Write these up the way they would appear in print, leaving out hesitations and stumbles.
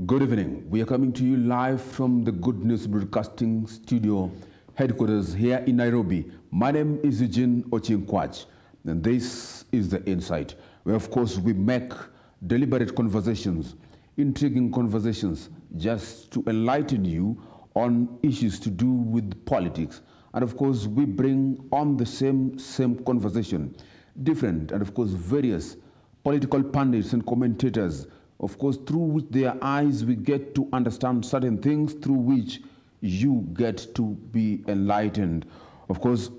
Good evening. We are coming to you live from the Good News Broadcasting Studio headquarters here in Nairobi. My name is Eugene Ochinkwach, and this is The Insight, where of course we make deliberate conversations, intriguing conversations, just to enlighten you on issues to do with politics. And of course we bring on the same conversation, different and of course various political pundits and commentators, of course, through which their eyes we get to understand certain things, through which you get to be enlightened. Of course,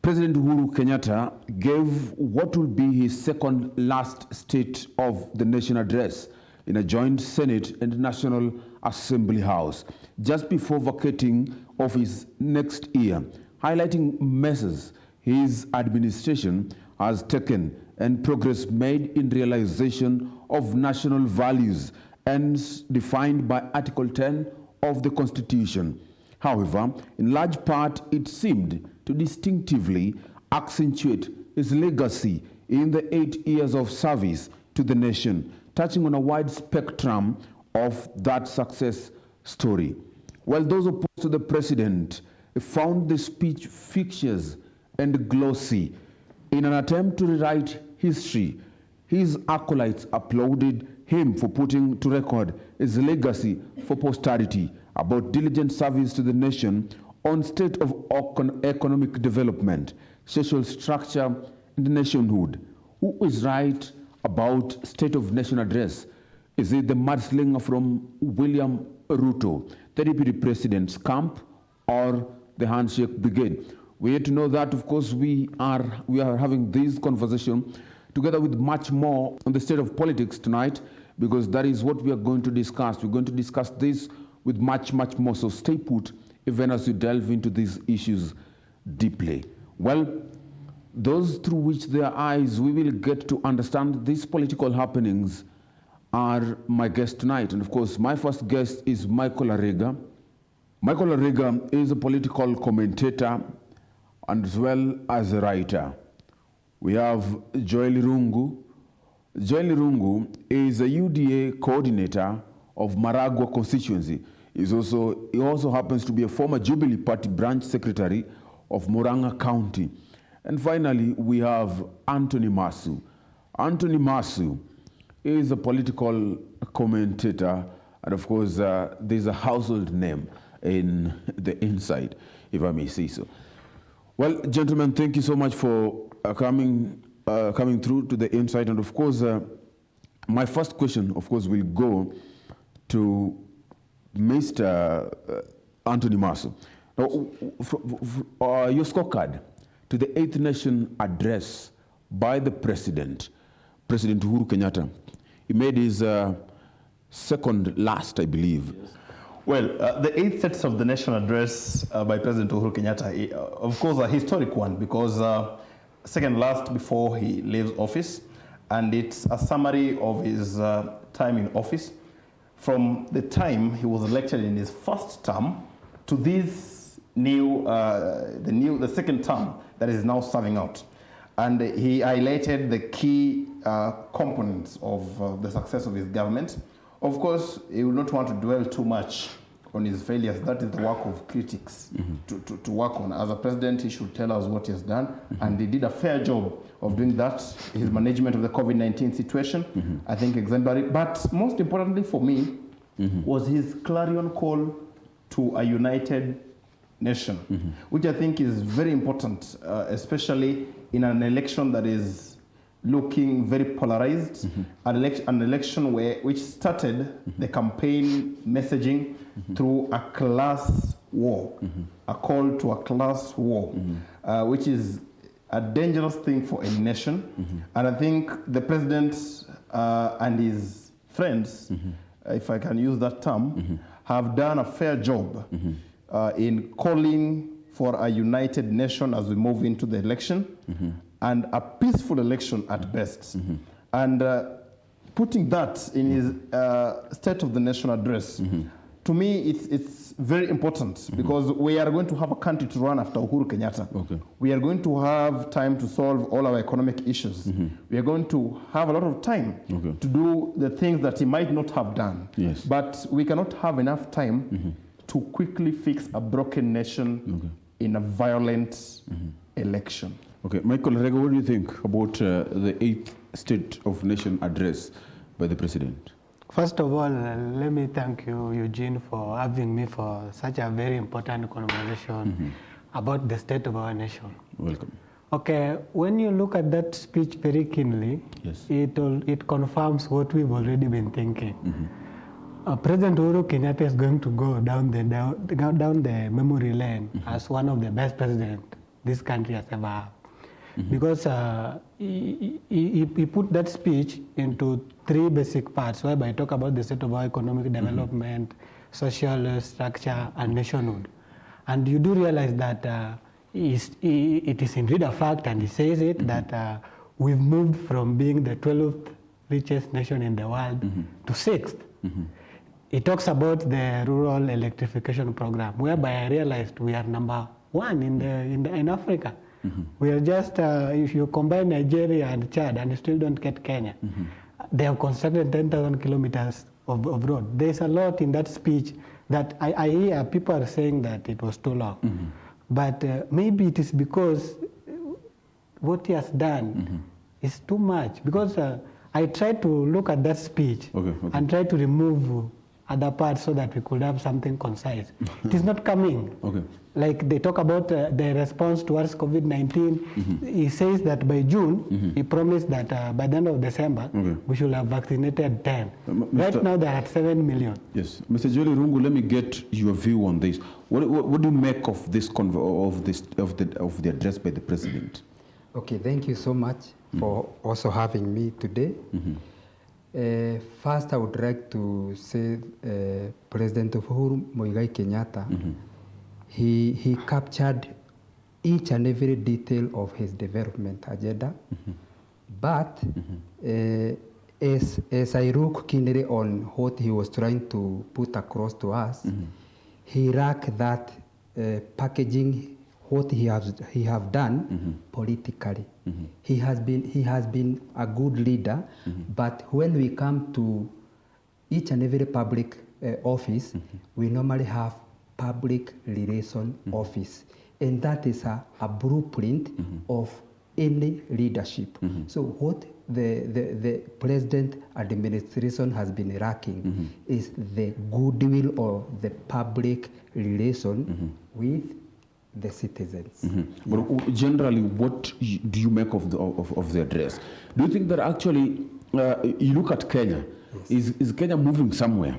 President Uhuru Kenyatta gave what will be his second last State of the Nation address in a joint Senate and National Assembly House, just before vacating office next year, highlighting measures his administration has taken and progress made in realization of national values and defined by Article 10 of the Constitution. However, in large part, it seemed to distinctively accentuate his legacy in the 8 years of service to the nation, touching on a wide spectrum of that success story. While those opposed to the president found the speech fictitious and glossy, in an attempt to rewrite history, his acolytes applauded him for putting to record his legacy for posterity about diligent service to the nation on state of economic development, social structure, and nationhood. Who is right about State of Nation address? Is it the mudslinger from William Ruto, the deputy president's camp, or the handshake brigade? We need to know that, of course, we are having this conversation together with much more on the state of politics tonight, because that is what we are going to discuss. We're going to discuss this with much more. So stay put, even as we delve into these issues deeply. Well, those through which their eyes we will get to understand these political happenings are my guest tonight. And of course, my first guest is Michael Arega. Michael Arega is a political commentator and as well as a writer. We have Joel Irungu. Joel Irungu is a UDA coordinator of Maragua constituency. He also happens to be a former Jubilee Party branch secretary of Murang'a County. And finally, we have Anthony Masu. Anthony Masu is a political commentator, and of course, there's a household name in the Insight, if I may say so. Well, gentlemen, thank you so much for coming through to the Insight. And of course, my first question, of course, will go to Mr. Anthony Masu. Now, your scorecard to the 8th Nation address by the President Uhuru Kenyatta. He made his second last, I believe. Yes. Well, the 8th State of the Nation address by President Uhuru Kenyatta, of course, a historic one, because second last before he leaves office, and it's a summary of his time in office from the time he was elected in his first term to this the second term that is now serving out. And he highlighted the key components of the success of his government. Of course, he would not want to dwell too much on his failures. That is the work of critics to work on. As a president, he should tell us what he has done, and he did a fair job of doing that. His management of the COVID-19 situation, I think, exemplary. But most importantly for me, was his clarion call to a united nation, which I think is very important, especially in an election that is looking very polarized, an election which started the campaign messaging through a class war, a call to a class war, which is a dangerous thing for a nation. And I think the president and his friends, if I can use that term, have done a fair job in calling for a united nation as we move into the election, and a peaceful election at best. And putting that in his State of the Nation address, to me, it's very important because we are going to have a country to run after Uhuru Kenyatta. Okay. We are going to have time to solve all our economic issues. We are going to have a lot of time to do the things that he might not have done. Yes. But we cannot have enough time to quickly fix a broken nation in a violent election. Okay, Michael Rego, what do you think about the 8th State of Nation address by the President? First of all, let me thank you, Eugene, for having me for such a very important conversation about the state of our nation. Welcome. Okay, when you look at that speech very keenly, Yes. it confirms what we've already been thinking. President Uhuru Kenyatta is going to go down the memory lane as one of the best presidents this country has ever had. Because he put that speech into 3 basic parts, whereby he talk about the state of our economic development, social structure, and nationhood. And you do realize that it is indeed a fact, and he says it, that we've moved from being the 12th richest nation in the world to 6th. He talks about the rural electrification program, whereby I realized we are number 1 in Africa. We are just, if you combine Nigeria and Chad, and you still don't get Kenya, they have constructed 10,000 kilometers of road. There's a lot in that speech that I hear people are saying that it was too long. But maybe it is because what he has done is too much. Because I tried to look at that speech and try to remove other parts so that we could have something concise. It is not coming. Like they talk about the response towards COVID-19. He says that by June, he promised that by the end of December, we should have vaccinated 10. Right now, they're at 7 million. Yes. Mr. Jolie Rungu, let me get your view on this. What do you make of this of the address by the President? Okay, thank you so much for also having me today. First, I would like to say President Uhuru Kenyatta, he captured each and every detail of his development agenda. But as I look keenly on what he was trying to put across to us, he lacked that packaging what he have done politically. He has been a good leader, but when we come to each and every public office, we normally have public relation office, and that is a blueprint of any leadership. So what the president administration has been lacking is the goodwill or the public relation with the citizens. But generally, what do you make of the address? Do you think that actually, you look at Kenya, is Kenya moving somewhere?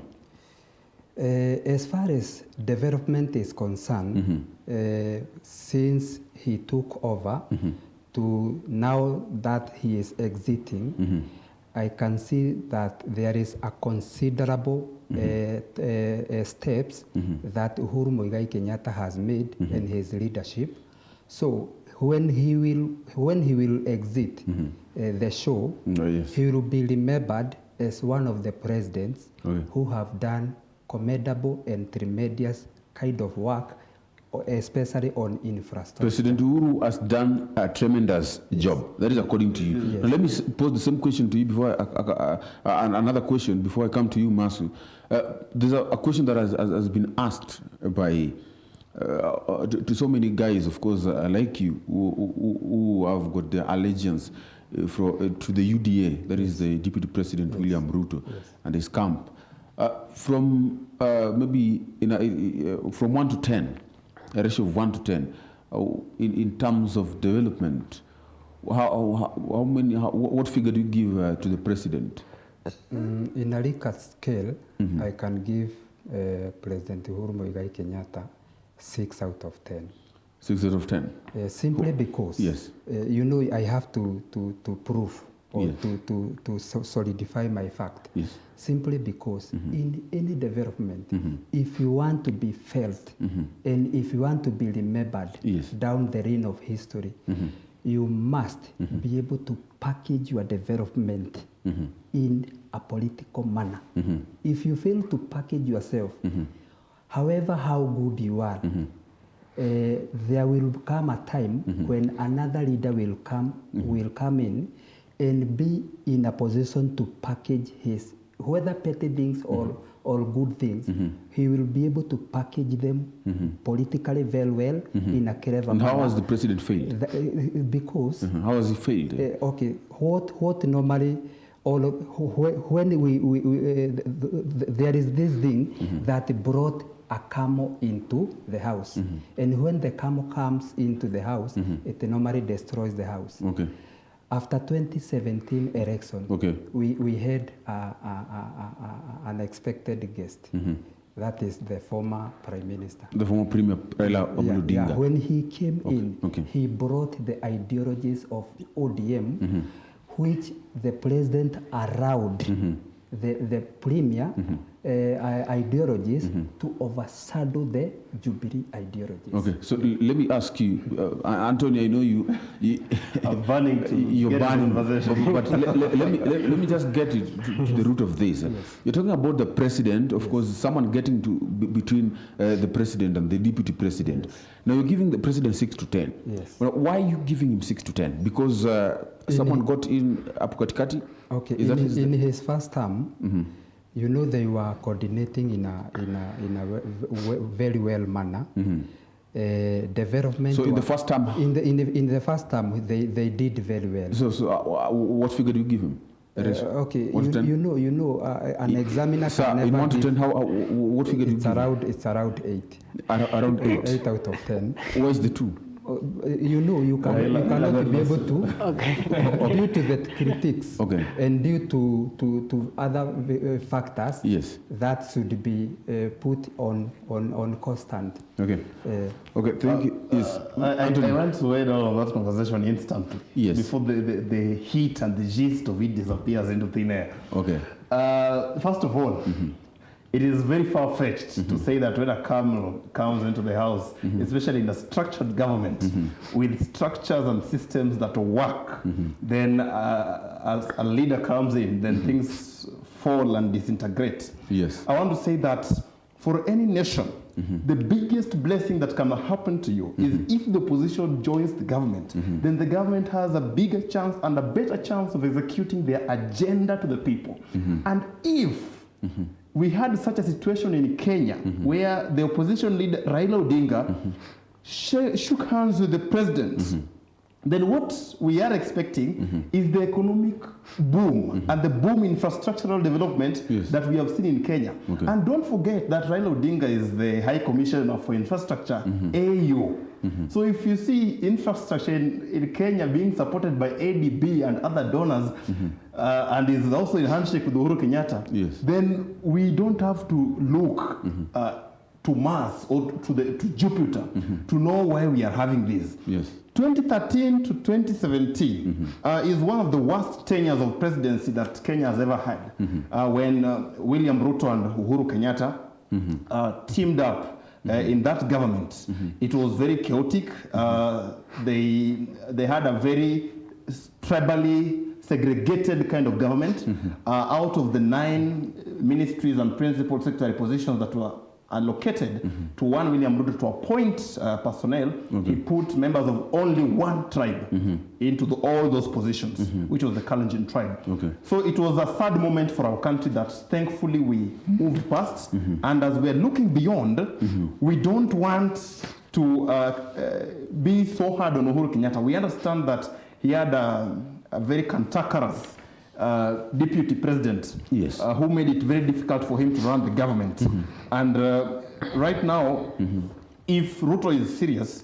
As far as development is concerned, since he took over to now that he is exiting, I can see that there is a considerable steps that Uhuru Kenyatta has made in his leadership. So when he will exit the show, he will be remembered as one of the presidents who have done commendable and tremendous kind of work, especially on infrastructure. President Uhuru has done a tremendous job. That is according to you. Now let me pose the same question to you before another question before I come to you, Masu. There's a question that has been asked by to so many guys, of course, like you, who have got their allegiance to the UDA, that is the Deputy President William Ruto and his camp. From maybe from 1 to 10, a ratio of 1 to 10, in terms of development, what figure do you give to the president? In a Likert scale, I can give President Uhuru Kenyatta 6 out of 10. 6 out of 10? Simply because, you know, I have to prove or to solidify my fact. Simply because in any development, if you want to be felt and if you want to be remembered down the lane of history, you must be able to package your development in a political manner. If you fail to package yourself, however how good you are, there will come a time when another leader will come in and be in a position to package his, whether petty things or good things, he will be able to package them politically very well in a clever manner. And how has the president failed? Because how has he failed? Okay, what normally when there is this thing that brought a camel into the house, and when the camel comes into the house, it normally destroys the house. Okay. After 2017 election, we had an unexpected guest. That is the former Prime Minister. The former Premier Raila Odinga. Yeah. When he came in, he brought the ideologies of ODM, which the President allowed the Premier ideologies to overshadow the Jubilee ideologies. Okay, so let me ask you, Anthony, I know I'm burning to you're burning, but let me just get to the root of this. Yes. You're talking about the president, of course, someone getting to between the president and the deputy president. Yes. Now you're giving the president 6 to 10. Yes. Well, why are you giving him 6 to 10? Because someone got in Apukatikati? Okay, in his first term, you know, they were coordinating in a very well manner. Development. So in the first term, in the first term, they did very well. So what figure do you give him? Okay, you know, an examiner. Sir, can never in 1 to give, 10, what figure do you give him? It's around 8. Around 8. 8 out of 10. Where's the 2? You know, you cannot be able to, due to the critics and due to other factors, yes, that should be put on constant. Okay, thank you. I want to add all of that conversation instantly, yes, before the heat and the gist of it disappears into thin air. Okay. First of all, it is very far-fetched to say that when a camel comes into the house, especially in a structured government, with structures and systems that work, then as a leader comes in, then things fall and disintegrate. Yes. I want to say that for any nation, the biggest blessing that can happen to you is if the opposition joins the government, then the government has a bigger chance and a better chance of executing their agenda to the people. And if we had such a situation in Kenya where the opposition leader Raila Odinga shook hands with the president, then what we are expecting is the economic boom and the boom in infrastructural development that we have seen in Kenya. And don't forget that Raila Odinga is the High Commissioner for Infrastructure, AU. So if you see infrastructure in Kenya being supported by ADB and other donors, and is also in handshake with Uhuru Kenyatta, then we don't have to look to Mars or to Jupiter to know why we are having this. 2013 to 2017 is one of the worst tenures of presidency that Kenya has ever had. When William Ruto and Uhuru Kenyatta teamed up in that government, it was very chaotic. They had a very tribally segregated kind of government. Out of the 9 ministries and principal secretary positions that were allocated to one William Ruto to appoint personnel, he put members of only one tribe into all those positions, which was the Kalenjin tribe. So it was a sad moment for our country that thankfully we moved past. And as we're looking beyond, we don't want to be so hard on Uhuru Kenyatta. We understand that he had a very cantankerous deputy president who made it very difficult for him to run the government. And right now, if Ruto is serious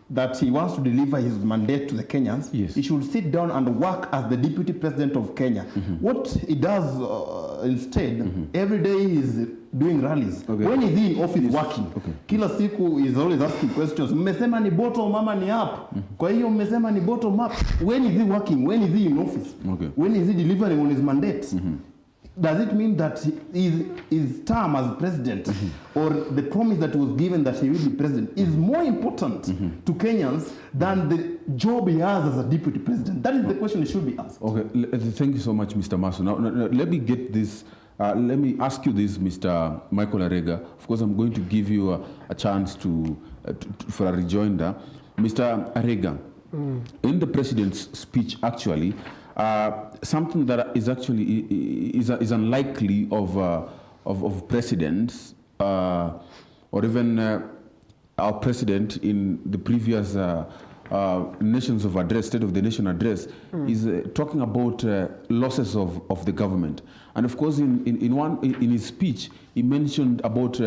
that he wants to deliver his mandate to the Kenyans, he should sit down and work as the deputy president of Kenya. What he does instead, every day he's doing rallies. When is he in office working? Kila siku is always asking questions. Mmesema ni bottom ama ni up? Kwa hiyo mmesema ni bottom up. When is he working? When is he in office? When is he delivering on his mandate? does it mean that his term as president or the promise that was given that he will be president is more important to Kenyans than the job he has as a deputy president? That is the question that should be asked. Okay, thank you so much, Mr. Maso. Now, let me get this. Let me ask you this, Mr. Michael Arega. Of course, I'm going to give you a chance for a rejoinder. Mr. Arega, in the president's speech, actually, something that is actually is unlikely of presidents or even our president in the previous nations of address, State of the Nation address, is talking about losses of the government. And of course, in his speech, he mentioned about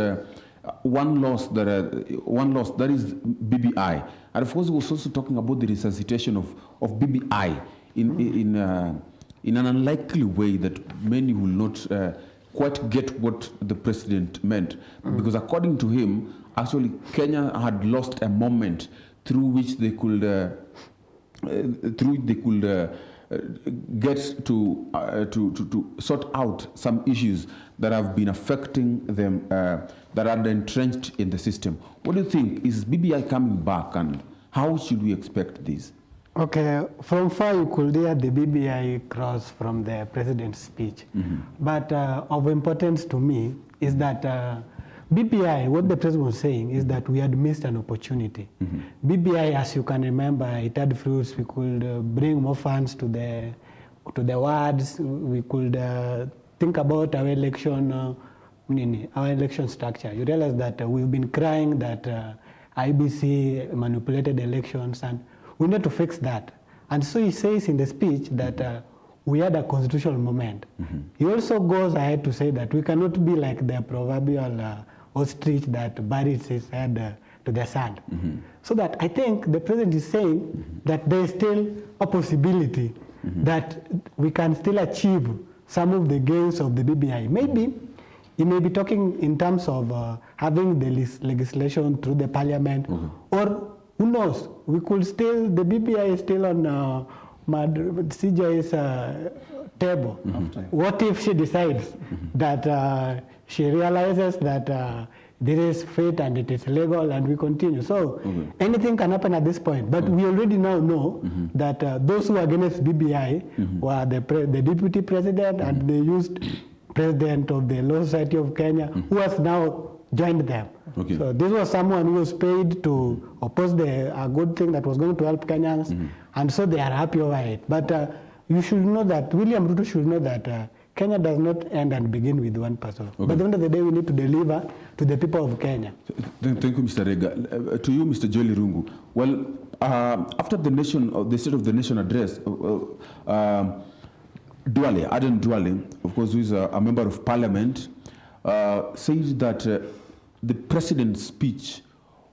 one loss that is BBI. And of course, he was also talking about the resuscitation of BBI in an unlikely way that many will not quite get what the president meant. Because according to him, actually, Kenya had lost a moment through which they could get to sort out some issues that have been affecting them, that are entrenched in the system. What do you think? Is BBI coming back, and how should we expect this? Okay, from far you could hear the BBI cross from the president's speech. But of importance to me is that BBI, what the president was saying is that we had missed an opportunity. BBI, as you can remember, it had fruits. We could bring more funds to the wards. We could think about our election structure. You realize that we've been crying that IBC manipulated elections, and we need to fix that. And so he says in the speech that we had a constitutional moment. He also goes ahead to say that we cannot be like the proverbial ostrich that buries his head to the sand. So that I think the president is saying that there is still a possibility that we can still achieve some of the gains of the BBI. Maybe he may be talking in terms of having the legislation through the parliament, or who knows, we could still, the BBI is still on CJ's table. What if she decides that she realizes that this is fit and it is legal and we continue? So anything can happen at this point. But we already now know that those who are against BBI were the deputy president and they used president of the Law Society of Kenya, who has now joined them. So this was someone who was paid to oppose a good thing that was going to help Kenyans, and so they are happy over it. But you should know that, William Ruto should know that Kenya does not end and begin with one person. But at the end of the day, we need to deliver to the people of Kenya. Thank you, Mr. Rega. To you, Mr. Joeli Rungu. Well, after the State of the Nation address, Aden Duale, of course, who is a member of parliament, said that the president's speech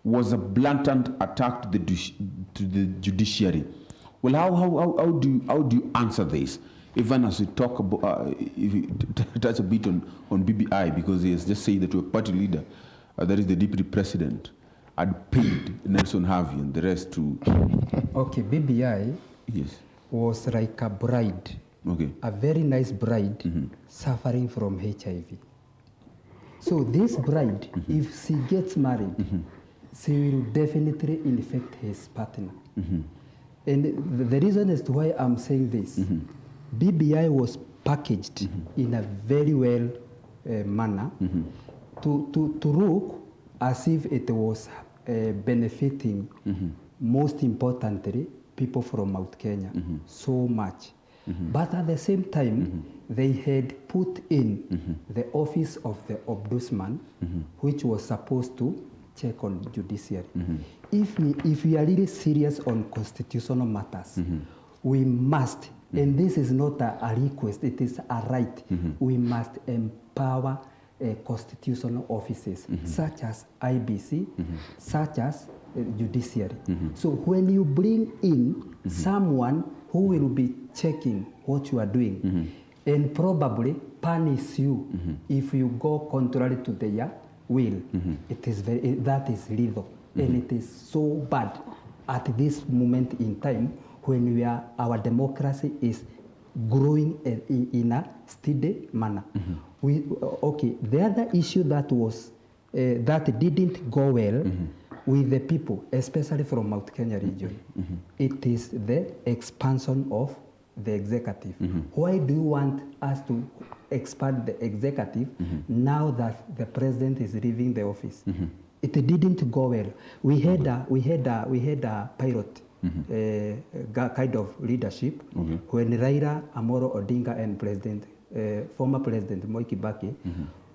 was a blatant attack to the judiciary. Well, how do you answer this? Even as we talk about, if you touch a bit on BBI, because he has just said that your party leader, that is the deputy president, had paid Nelson Harvey and the rest to... Okay, BBI was like a bride. A very nice bride suffering from HIV. So this bride, if she gets married, she will definitely infect his partner. And the reason as to why I'm saying this, BBI was packaged in a very well manner to look as if it was benefiting, most importantly, people from Mount Kenya so much. But at the same time, they had put in the office of the ombudsman, which was supposed to check on judiciary. If we are really serious on constitutional matters, we must, and this is not a request, it is a right, we must empower constitutional offices, such as IBC, such as judiciary. So when you bring in someone who will be checking what you are doing and probably punish you if you go contrary to their will, it is that is lethal. And it is so bad at this moment in time when our democracy is growing in a steady manner. Okay, the other issue that was that didn't go well with the people, especially from Mount Kenya region, it is the expansion of the executive. Why do you want us to expand the executive now that the president is leaving the office? It didn't go well. We had a pilot kind of leadership when Raila Amolo Odinga and former President Moi Kibaki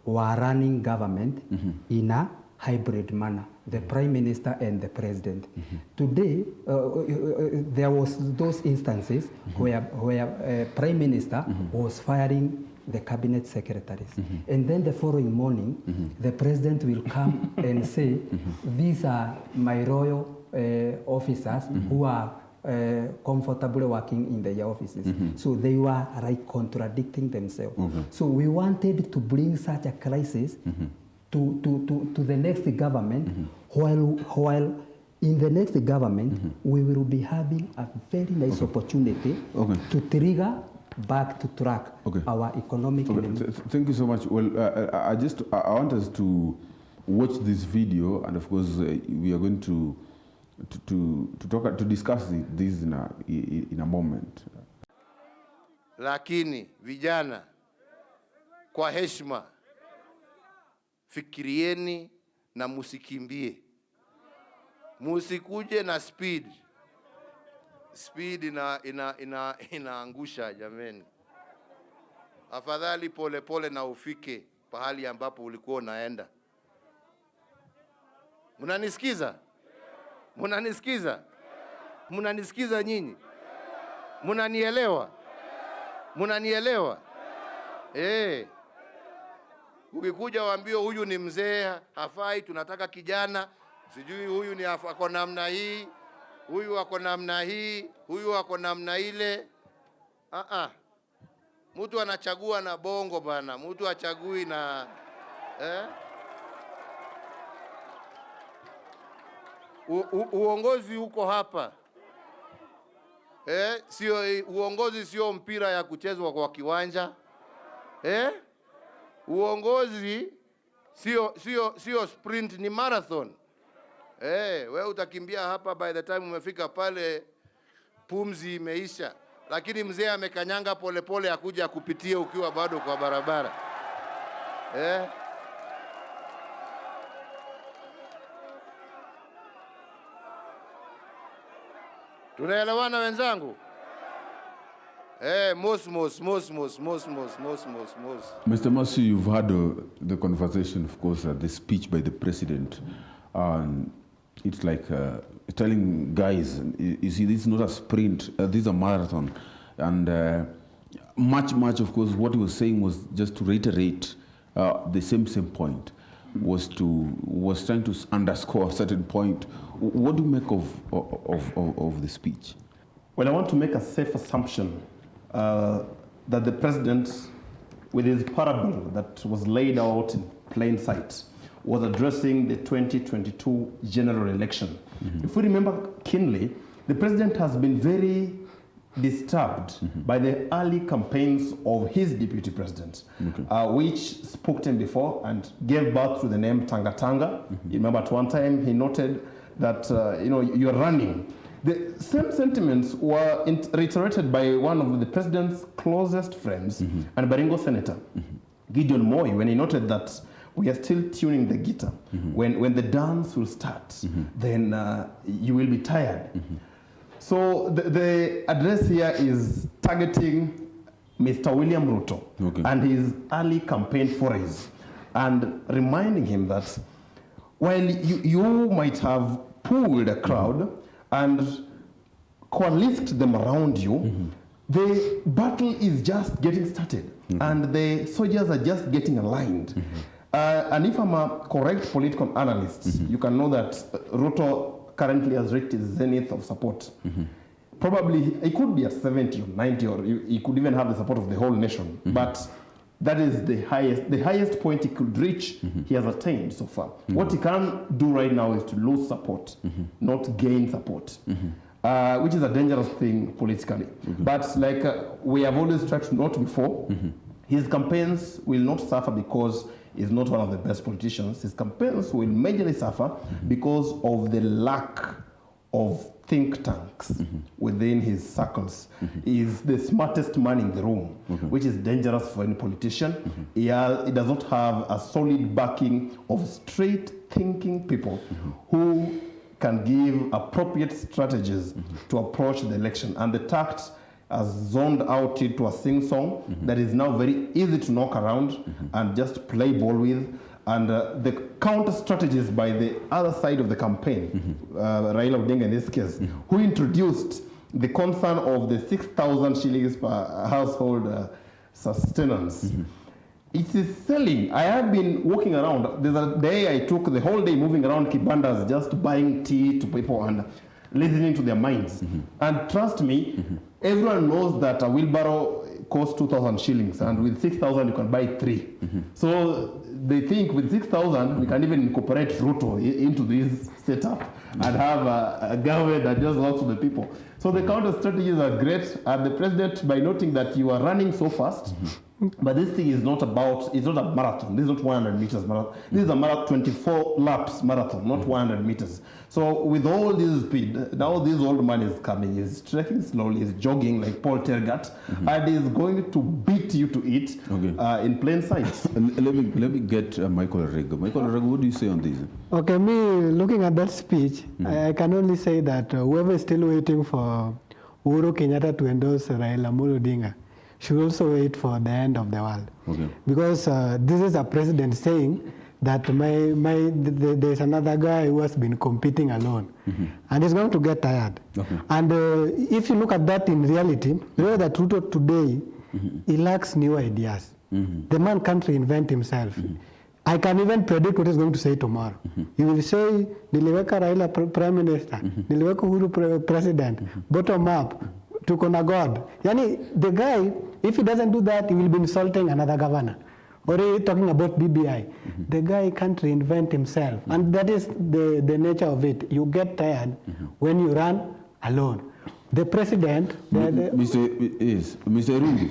were running government in a hybrid manner, the Prime Minister and the President. Today, there was those instances where Prime Minister was firing the cabinet secretaries. And then the following morning, the President will come and say, these are my royal officers who are comfortably working in their offices. So they were like contradicting themselves. So we wanted to bring such a crisis to the next government, while in the next government, we will be having a very nice opportunity to trigger back to track our economic. Thank you so much. Well, I want us to watch this video, and of course, we are going to discuss this in a moment. Lakini vijana, kwa heshima, fikirieni na musikimbie. Musikuje na speed. Speed inaangusha jameni. Afadhali pole pole na ufike pahali ambapo ulikuwa unaenda. Munanisikiza? Munanisikiza? Munanisikiza nyinyi? Munanielewa? Munanielewa? Ukikuja waambie huyu ni mzee, hafai, tunataka kijana, sijui huyu ni ako namna hii, huyu ako namna hii, huyu ako namna ile. Mtu anachagua na bongo bana, mtu achagui na uongozi uko hapa. Sio uongozi, sio mpira ya kuchezwa kwa kiwanja. Uongozi sio sprint, ni marathon. Wewe utakimbia hapa, by the time umefika pale pumzi imeisha, lakini mzee amekanyanga pole pole akuja kupitia ukiwa bado kwa barabara. Tunaelewana wenzangu? Mr. Mercy, you've had the conversation, of course, the speech by the president. It's like telling guys, you see, this is not a sprint, this is a marathon. And much, of course, what he was saying was just to reiterate the same point, was trying to underscore a certain point. What do you make of the speech? Well, I want to make a safe assumption that the president, with his parable that was laid out in plain sight, was addressing the 2022 general election. If we remember keenly, the president has been very disturbed by the early campaigns of his deputy president, which spoke to him before and gave birth to the name Tanga Tanga. You remember at one time he noted that, you're running. The same sentiments were reiterated by one of the president's closest friends and Baringo Senator, Gideon Moi, when he noted that we are still tuning the guitar. When the dance will start, then you will be tired. So the address here is targeting Mr. William Ruto and his early campaign forays, and reminding him that while you might have pulled a crowd and coalesced them around you, the battle is just getting started, and the soldiers are just getting aligned. And if I'm a correct political analyst, you can know that Ruto currently has reached his zenith of support. Probably it could be at 70 or 90, or he could even have the support of the whole nation. But that is the highest point he could reach, he has attained so far. What he can do right now is to lose support, not gain support. which is a dangerous thing politically. But like we have always tried to note before, his campaigns will not suffer because he's not one of the best politicians. His campaigns will majorly suffer because of the lack of think tanks within his circles. He's the smartest man in the room, which is dangerous for any politician. He does not have a solid backing of straight thinking people who can give appropriate strategies to approach the election. And the tact has zoned out into a sing-song that is now very easy to knock around and just play ball with. And the counter strategies by the other side of the campaign, Raila Odinga in this case, who introduced the concern of the 6,000 shillings per household sustenance. It is selling. I have been walking around. There's a day I took the whole day moving around Kibandas, just buying tea to people and listening to their minds. And trust me, everyone knows that a wheelbarrow costs 2,000 shillings, and with 6,000 you can buy 3. So they think with 6,000 we can even incorporate Ruto into this setup and have a government that just works for the people. So the counter strategies are great, and the president, by noting that you are running so fast, but this thing is not about, it's not a marathon. This is not 100 meters marathon. This is a marathon, 24 laps marathon, not 100 meters. So with all this speed, now this old man is coming, he's trekking slowly, he's jogging like Paul Tergat, and he's going to beat you to it in plain sight. Let me get Michael Arego. Michael Arego, what do you say on this? Okay, me looking at that speech, I can only say that whoever is still waiting for Uhuru Kenyatta to endorse Raila Odinga should also wait for the end of the world. Because this is a president saying that there's another guy who has been competing alone, and he's going to get tired. And if you look at that in reality, you know that Ruto today, he lacks new ideas. The man can't reinvent himself. I can even predict what he's going to say tomorrow. He will say, niliweka Raila Prime Minister, niliweka Uhuru President, bottom up, tuko na God. Yani, the guy, if he doesn't do that, he will be insulting another governor. Or talking about BBI. The guy can't reinvent himself. And that is the nature of it. You get tired when you run alone. The president... Mr. Rungu,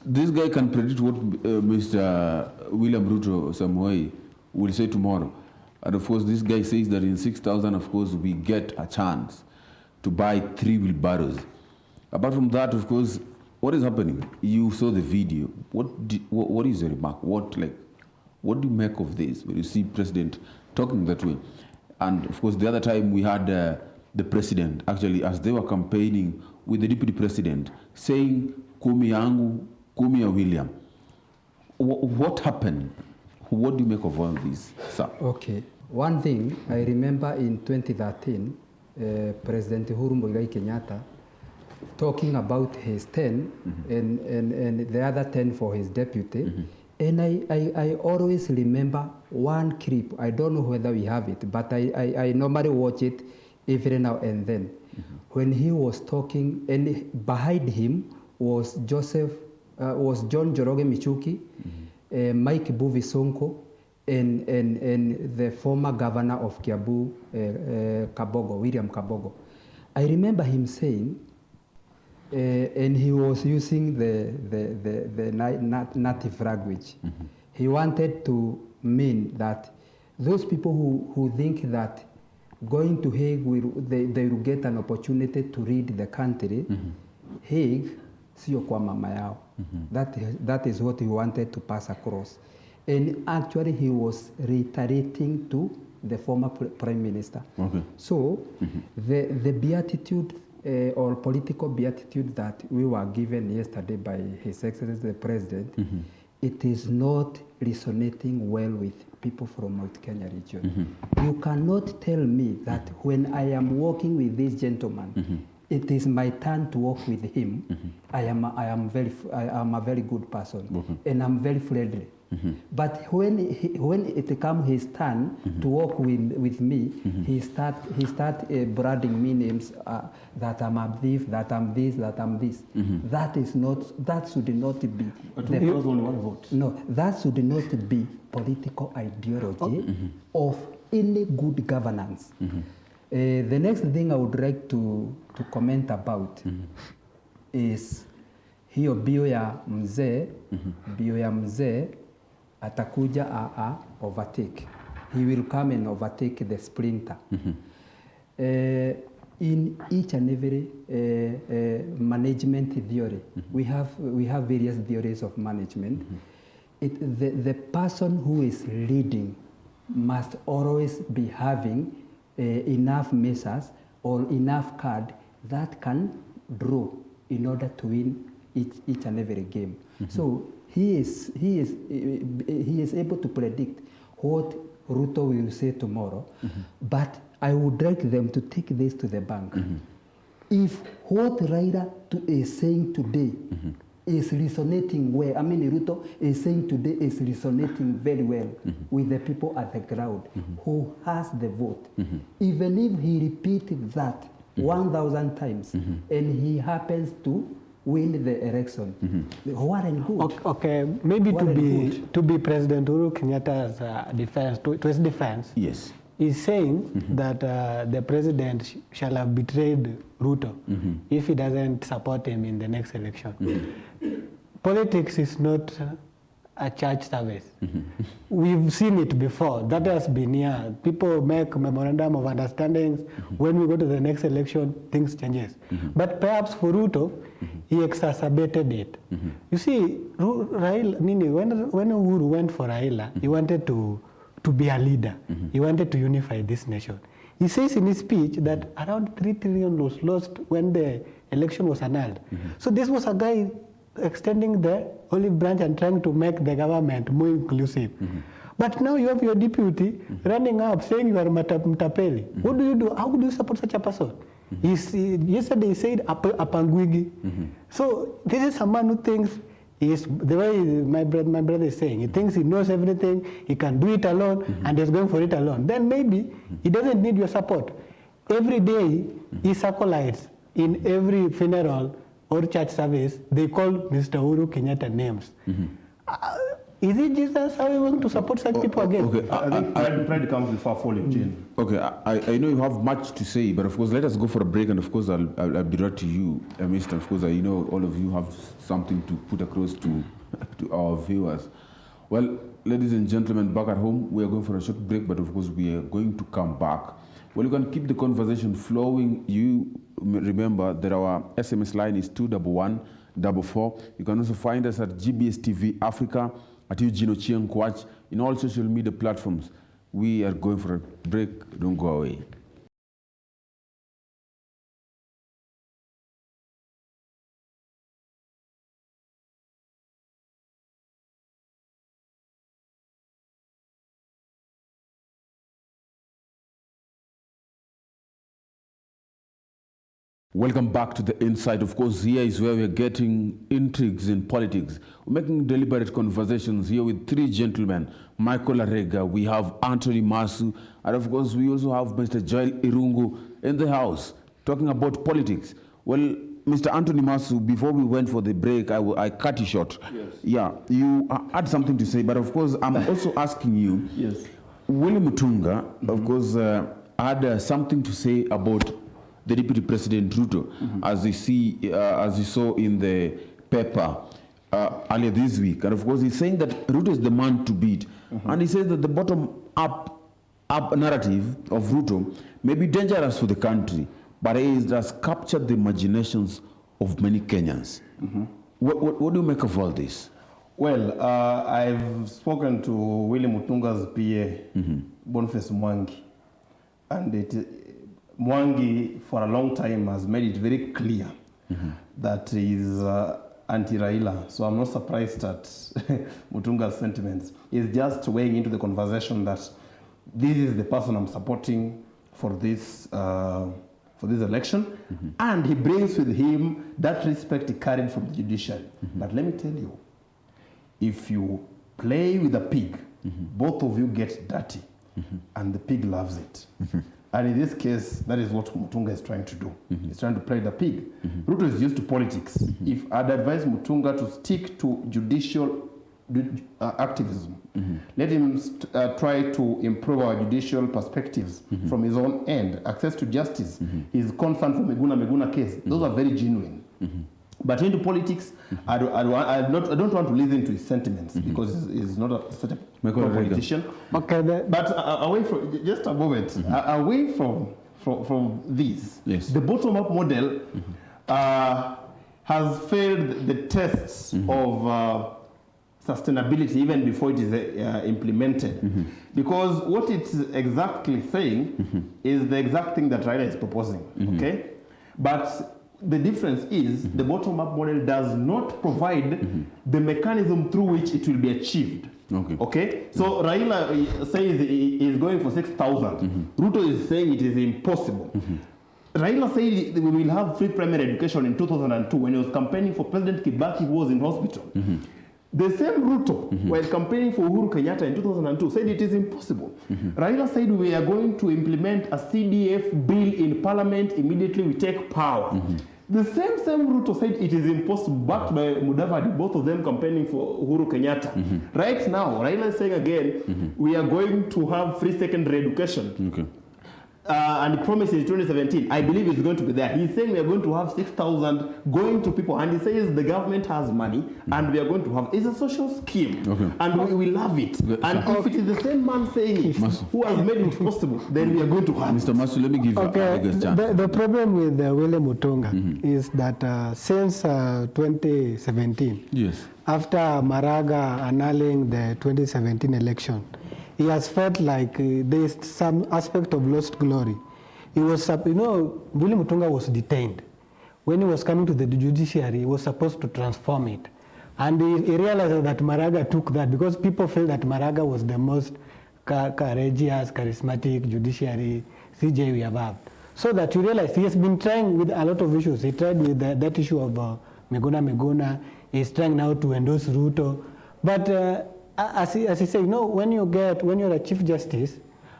this guy can predict what Mr. William Ruto Samoei will say tomorrow. And of course, this guy says that in 6,000, of course, we get a chance to buy 3 wheelbarrows. Apart from that, of course, what is happening? You saw the video. What is the remark? What do you make of this when you see president talking that way? And of course, the other time we had the president, actually, as they were campaigning with the deputy president, saying, kumi yangu, kumi ya William. What happened? What do you make of all this, sir? Okay. One thing, I remember in 2013, President Uhuru Kenyatta talking about his 10 and the other 10 for his deputy. And I always remember one clip. I don't know whether we have it, but I normally watch it every now and then. When he was talking, and behind him was John Joroge Michuki, Mike Buvi Sonko, and the former governor of Kiambu, William Kabogo. I remember him saying, and he was using the native language. He wanted to mean that those people who think that going to Hague, they will get an opportunity to lead the country, Hague, sio kwa mama yao. That is what he wanted to pass across. And actually he was reiterating to the former Prime Minister. So the beatitude or political beatitude that we were given yesterday by His Excellency the President, it is not resonating well with people from Mount Kenya region. You cannot tell me that when I am walking with this gentleman, it is my turn to walk with him. I am a very good person, and I'm very friendly. But when it comes his turn to walk with me, he start branding me names that I'm a thief, that I'm this, that I'm this. That should not be. But there was only one vote. No, that should not be political ideology of any good governance. The next thing I would like to comment about is hiyo bio ya mzee, bio ya mzee atakuja overtake. He will come and overtake the sprinter. In each and every management theory, we have various theories of management. The person who is leading must always be having enough measures or enough card that can draw in order to win each and every game. So he is able to predict what Ruto will say tomorrow, but I would like them to take this to the bank. If what Raila is saying today is resonating well, I mean Ruto is saying today is resonating very well with the people at the ground who has the vote. Even if he repeated that 1,000 times and he happens to win the election, what and good. Okay, maybe to be President Uhuru Kenyatta's defense, to his defense, Yes. is saying that the president shall have betrayed Ruto if he doesn't support him in the next election. Politics is not a church service. We've seen it before. That has been here. People make memorandum of understandings. When we go to the next election, things changes. But perhaps for Ruto, he exacerbated it. You see, Raila, when Uhuru went for Raila, he wanted to be a leader. He wanted to unify this nation. He says in his speech that around 3 trillion was lost when the election was annulled. So this was a guy extending the olive branch and trying to make the government more inclusive. But now you have your deputy running up saying you are mtapeli. What do you do? How do you support such a person? Yesterday he said apangwigi. So this is a man who thinks is the way my brother is saying. He thinks he knows everything, he can do it alone, and he's going for it alone. Then maybe he doesn't need your support. Every day he circulates in every funeral or church service, they call Mr. Uhuru Kenyatta names. Is it Jesus? How are we going to support such people again? Okay, I think pride comes before fall, Eugene. Okay, I know you have much to say, but of course, let us go for a break, and of course, I'll be right to you, Mr. Of course, I know all of you have something to put across to our viewers. Well, ladies and gentlemen, back at home, we are going for a short break, but of course, we are going to come back. Well, you can keep the conversation flowing. You remember that our SMS line is 21144. You can also find us at GBS TV Africa, at Eugene Ochieng Kwach, in all social media platforms. We are going for a break. Don't go away. Welcome back to the Inside. Of course, here is where we're getting intrigues in politics. We're making deliberate conversations here with three gentlemen. Michael Arega, we have Anthony Masu, and of course, we also have Mr. Joel Irungu in the house talking about politics. Well, Mr. Anthony Masu, before we went for the break, I cut you short. Yes. Yeah, you had something to say, but of course, I'm also asking you, Yes. Willie Mutunga, of course, had something to say about the Deputy President Ruto, as you saw in the paper earlier this week. And of course, he's saying that Ruto is the man to beat. And he says that the bottom-up narrative of Ruto may be dangerous for the country, but it has captured the imaginations of many Kenyans. What do you make of all this? Well, I've spoken to Willie Mutunga's PA, Boniface Mwangi, and Mwangi for a long time has made it very clear that he is anti-Raila. So I'm not surprised at Mutunga's sentiments. He's just weighing into the conversation that this is the person I'm supporting for this election, and he brings with him that respect he carried from the judiciary. But let me tell you, if you play with a pig, both of you get dirty, and the pig loves it. And in this case, that is what Mutunga is trying to do. He's trying to play the pig. Ruto is used to politics. If I'd advise Mutunga to stick to judicial activism, Let him try to improve our judicial perspectives from his own end. Access to justice, his concern for Meguna case, those are very genuine. But into politics, I don't want to listen to his sentiments because he's not such a politician. Okay, but away from, just a moment, away from this, yes. The bottom-up model has failed the tests of sustainability even before it is implemented. Because what it's exactly saying is the exact thing that Raila is proposing, okay? But the difference is the bottom-up model does not provide the mechanism through which it will be achieved. Okay? So Raila says he is going for 6,000. Ruto is saying it is impossible. Raila said we will have free primary education in 2002 when he was campaigning for President Kibaki, who was in hospital. The same Ruto, while campaigning for Uhuru Kenyatta in 2002, said it is impossible. Raila said we are going to implement a CDF bill in parliament immediately we take power. The same Ruto said it is impossible, backed by Mudavadi, both of them campaigning for Uhuru Kenyatta. Right now, Raila is saying again, we are going to have free secondary education. And he promised in 2017, I believe it's going to be there. He's saying we are going to have 6,000 going to people, and he says the government has money, and we are going to have, it's a social scheme, and we love it. And if it is the same man saying it, who has made it possible, then we are going to have Mr. Masu, let me give you a biggest chance. The problem with William Mutunga is that since 2017, yes, after Maraga annulling the 2017 election, he has felt like there is some aspect of lost glory. He was, William Mutunga was detained. When he was coming to the judiciary, he was supposed to transform it. And he realized that Maraga took that because people felt that Maraga was the most courageous, charismatic judiciary CJ we have had. So that you realize he has been trying with a lot of issues. He tried with that issue of Meguna. He's trying now to endorse Ruto. But as he said, when you're a Chief Justice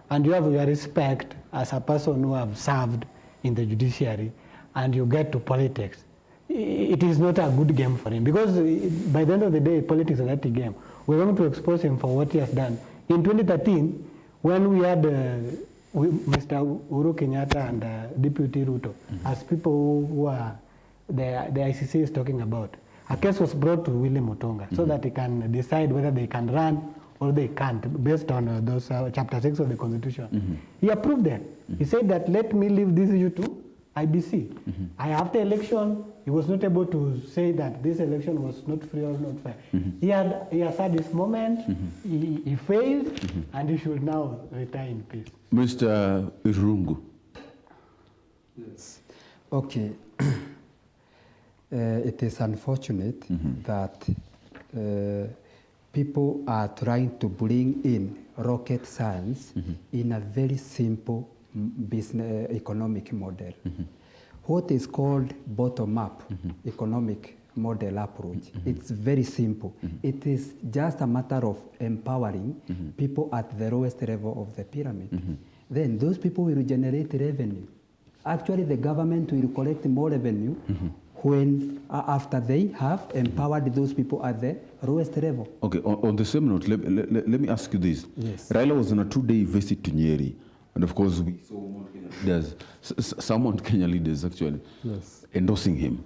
and you have your respect as a person who have served in the judiciary and you get to politics, it is not a good game for him because by the end of the day, politics is a dirty game. We're going to expose him for what he has done. In 2013, when we had Mr. Uhuru Kenyatta and Deputy Ruto as people who are the ICC is talking about, a case was brought to William Mutunga so that he can decide whether they can run or they can't based on those chapter 6 of the Constitution. He approved them. He said that let me leave this issue to IBC. After election, he was not able to say that this election was not free or not fair. He has had his moment, he failed, and he should now retire in peace. Mr. Irungu. Yes. Okay. It is unfortunate that people are trying to bring in rocket science in a very simple business economic model. What is called bottom-up economic model approach, it's very simple. It is just a matter of empowering people at the lowest level of the pyramid. Then those people will generate revenue. Actually, the government will collect more revenue when after they have empowered those people at the lowest level. Okay, on the same note, let me ask you this. Yes. Raila was on a 2-day visit to Nyeri, and of course we saw Mount Kenya leaders, some Mount Kenya leaders actually, endorsing him.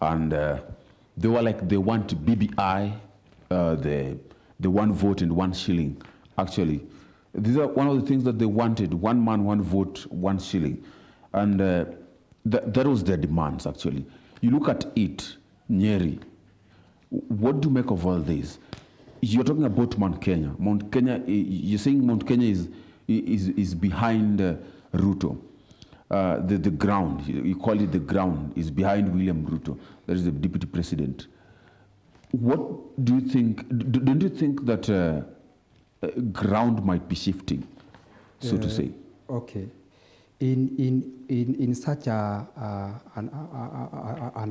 And they were like, they want BBI, the 1 vote and 1 shilling, actually. These are one of the things that they wanted, 1 man, 1 vote, 1 shilling. And that was their demands, actually. You look at it, Nyeri, what do you make of all this? You're talking about Mount Kenya. Mount Kenya, you're saying Mount Kenya is behind Ruto. The ground, you call it the ground, is behind William Ruto. That is the deputy president. What do you think, don't you think that ground might be shifting, so to say? Okay. In such an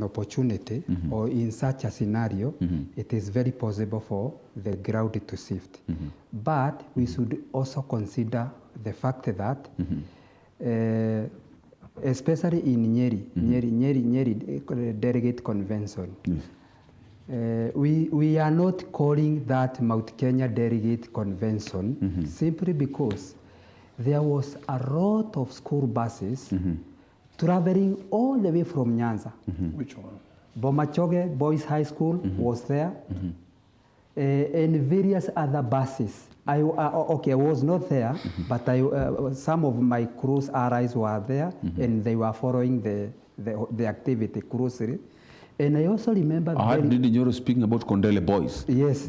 opportunity or in such a scenario, it is very possible for the ground to shift. But we should also consider the fact that, especially in Nyeri delegate convention, We are not calling that Mount Kenya Delegate Convention simply because there was a lot of school buses traveling all the way from Nyanza. Which one? Bomachoge Boys High School was there, and various other buses. I was not there, but some of my close allies were there, and they were following the activity closely. And I also remember. I heard Didi Nyoro speaking about Kondele Boys. Yes.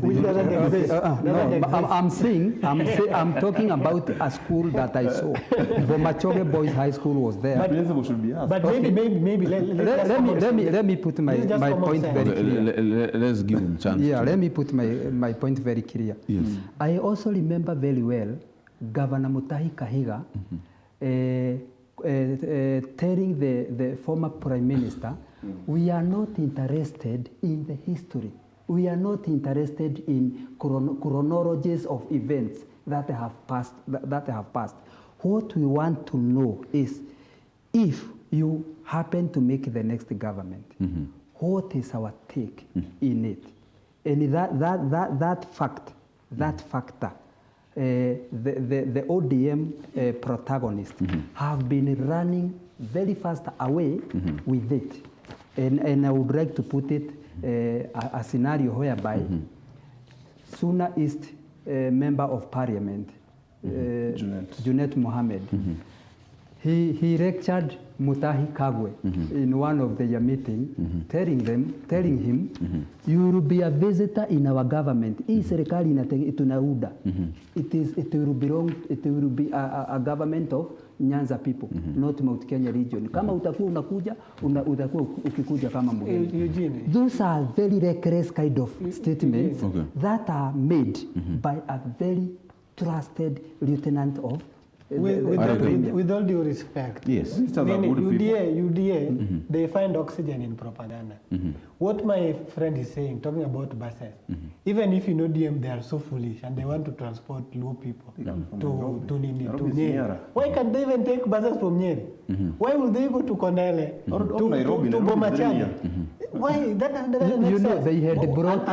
I'm talking about a school that I saw. Bomachoge Boys High School was there. But principal should be asked. But maybe let me put my point very clear. Let's give him a chance. Yeah, let me put my point very clear. Yes. I also remember very well Governor Mutahi Kahiga telling the former Prime Minister, we are not interested in the history. We are not interested in chronologies of events that have passed. What we want to know is, if you happen to make the next government, what is our take in it? And that factor, the ODM protagonists have been running very fast away with it. And I would like to put it a scenario whereby Suna East Member of Parliament, Junet Mohammed, he lectured Mutahi Kagwe in one of their meetings, telling him, you will be a visitor in our government. Hii serikali tunauda. It will be a government of Nyanza people, not Mount Kenya region. Kama utakuwa unakuja, utakuwa ukikuja kama mgeni. Those are very reckless kind of statements that are made by a very trusted lieutenant of with all due respect, yes, UDA, they find oxygen in propaganda. What my friend is saying, talking about buses, even if you know DM, they are so foolish and they want to transport low people to Nyeri. Why can't they even take buses from Nyeri? Why will they go to Kondele to Bomachani? Why? That doesn't make sense. They had brought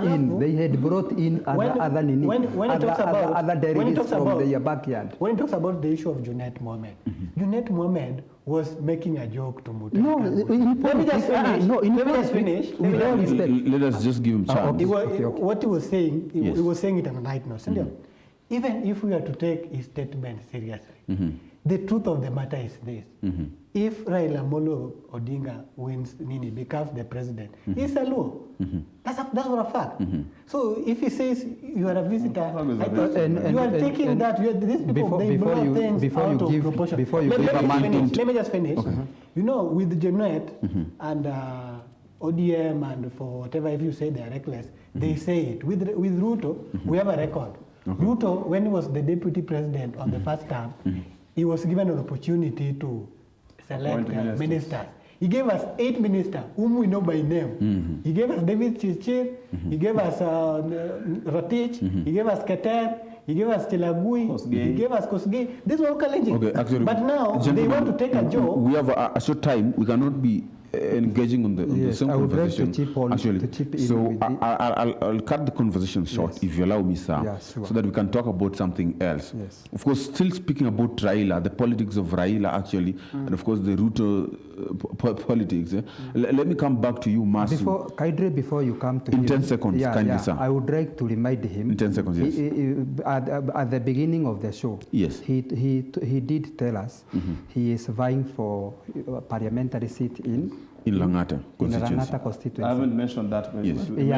in other delegates from their backyard. When it talks about the issue of Junet Mohammed, Junet Mohammed was making a joke to Mutahi. No, let me just finish. Let us just give him chance. What he was saying, he was saying it on a night note. Even if we are to take his statement seriously, the truth of the matter is this. If Raila Amolo Odinga wins, becomes the president, he's a Luo. That's for a fact. So if he says you are a visitor, I think you are taking that. These people, they blow things out of proportion. Let me just finish. You know, with Jeanette and ODM and for whatever, if you say they are reckless, they say it. With Ruto, we have a record. Ruto, when he was the deputy president on the first term, he was given an opportunity to select ministers. He gave us 8 ministers whom we know by name. He gave us David Chichir, he gave us Rotich, he gave us Keter, he gave us Chelagui, he gave us Kosgei. These were all Kalenjin. Okay, actually, but now they want to take a job. We have a short time. We cannot be engaging on the same conversation. I'll cut the conversation short, if you allow me, sir, so that we can talk about something else. Of course, still speaking about Raila, the politics of Raila actually, and of course the Ruto politics. Let me come back to you, Masu. Before you come to in 10 seconds, kindly, sir. I would like to remind him. In 10 seconds, yes. At the beginning of the show, yes, he did tell us he is vying for a parliamentary seat in Langata constituency. I haven't mentioned that. Yes. You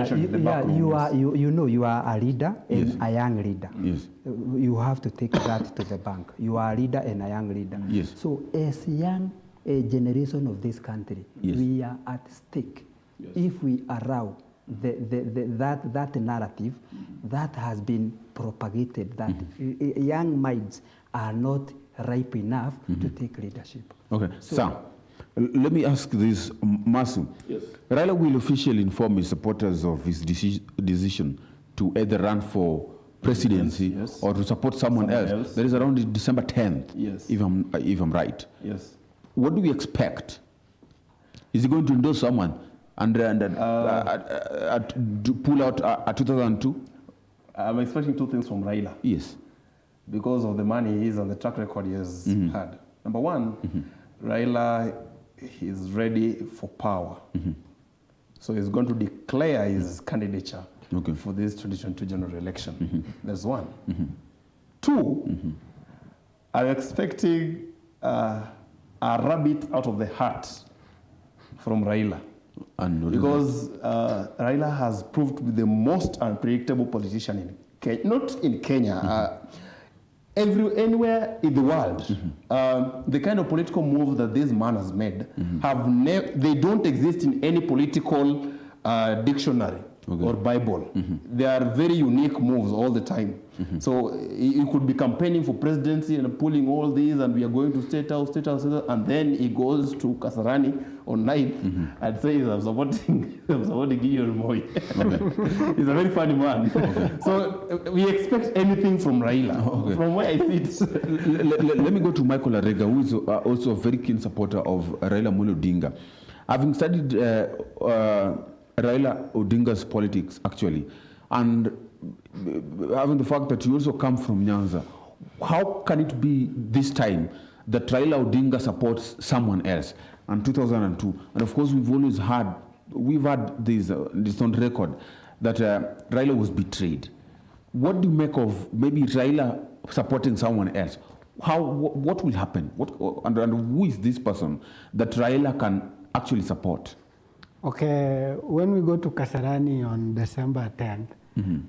are a leader and a young leader. Yes. You have to take that to the bank. You are a leader and a young leader. Yes. So as young generation of this country, we are at stake if we allow that narrative that has been propagated that young minds are not ripe enough to take leadership. Okay, so let me ask this, Masu. Yes. Raila will officially inform his supporters of his decision to either run for presidency or to support someone else. That is around December 10th, if I'm right. Yes. What do we expect? Is he going to endorse someone And pull out at 2002? I'm expecting two things from Raila. Yes. Because of the money he is and the track record he has had. Number one, Raila is ready for power. So he's going to declare his candidature for this 2022 general election. That's one. Two, I'm expecting a rabbit out of the hat from Raila. Because Raila has proved to be the most unpredictable politician in Kenya, not in Kenya, anywhere in the world. The kind of political moves that this man has made they don't exist in any political dictionary or Bible. They are very unique moves all the time. So he could be campaigning for presidency and pulling all these, and we are going to state house, and then he goes to Kasarani on 9th and says, I'm supporting Gideon Moi. He's a very funny man. So we expect anything from Raila, from where I sit. Let me go to Michael Arega, who is also a very keen supporter of Raila Amolo Odinga. Having studied Raila Odinga's politics, actually, and having the fact that you also come from Nyanza, how can it be this time that Raila Odinga supports someone else? And 2002, and of course we've had this on record that Raila was betrayed. What do you make of maybe Raila supporting someone else? What will happen? And who is this person that Raila can actually support? Okay, when we go to Kasarani on December 10th,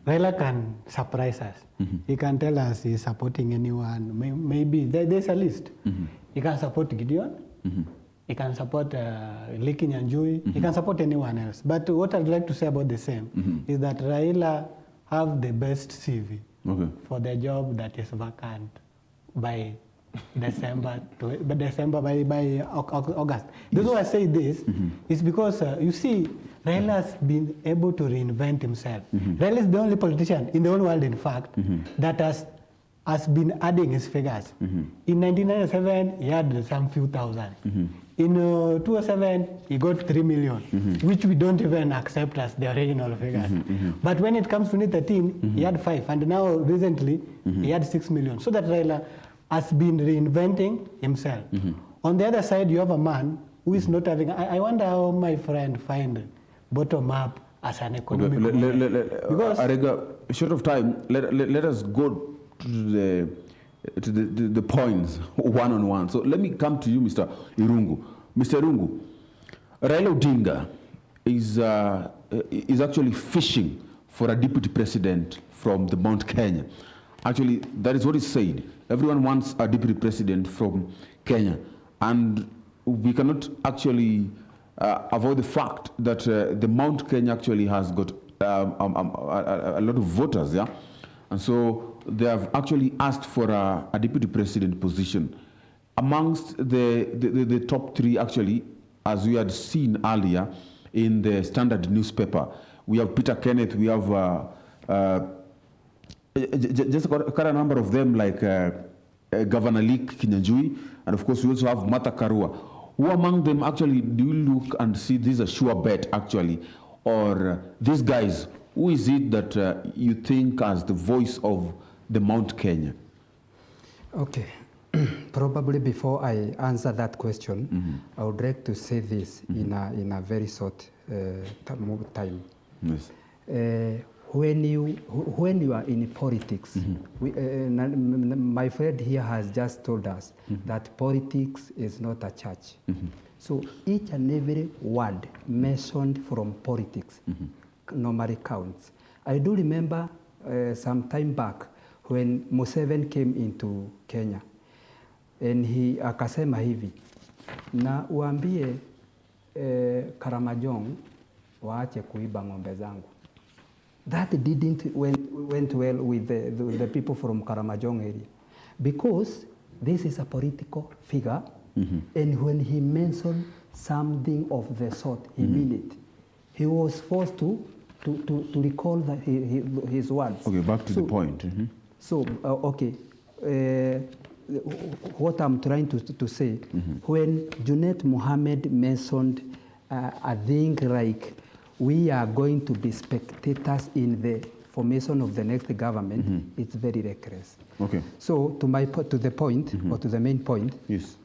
Raila can surprise us. He can tell us he's supporting anyone. Maybe there's a list. He can support Gideon. He can support Liki Nyanjui. He can support anyone else. But what I'd like to say about the same is that Raila have the best CV for the job that is vacant by December by August. The reason why I say this is because you see, Raila has been able to reinvent himself. Raila is the only politician in the whole world, in fact, that has been adding his figures. In 1997, he had some few thousand. In 2007, he got 3 million, which we don't even accept as the original figures. But when it comes to 2013, he had 5, and now recently he had 6 million. So that Raila has been reinventing himself. On the other side, you have a man who is not having. I wonder how my friend find bottom up as an economic. Because Arega, short of time, let us go to the points one on one. So let me come to you, Mr. Irungu. Mr. Irungu, Raila Odinga is actually fishing for a deputy president from the Mount Kenya. Actually, that is what is said. Everyone wants a deputy president from Kenya, and we cannot actually avoid the fact that the Mount Kenya actually has got a lot of voters, yeah, and so they have actually asked for a deputy president position. Amongst the top 3, actually, as we had seen earlier in the Standard newspaper, we have Peter Kenneth, we have just got a number of them, like Governor Liki Nyanjui, and of course we also have Martha Karua. Who among them actually do you look and see this is a sure bet actually, or these guys, who is it that you think as the voice of the Mount Kenya? Okay, probably before I answer that question, I would like to say this in a very short time. Yes. When you are in politics, my friend here has just told us that politics is not a church. So each and every word mentioned from politics normally counts. I do remember some time back when Museveni came into Kenya, and he akasema hivi, na uambie Karamajong waache kuiba ng'ombe zangu. That didn't went well with the people from Karamajong area, because this is a political figure, and when he mentioned something of the sort, he meant it. He was forced to recall his words. Okay, back to the point. So, okay, what I'm trying to say, when Junet Mohammed mentioned I think like we are going to be spectators in the formation of the next government, it's very reckless. Okay. So to the point, or to the main point, Yes.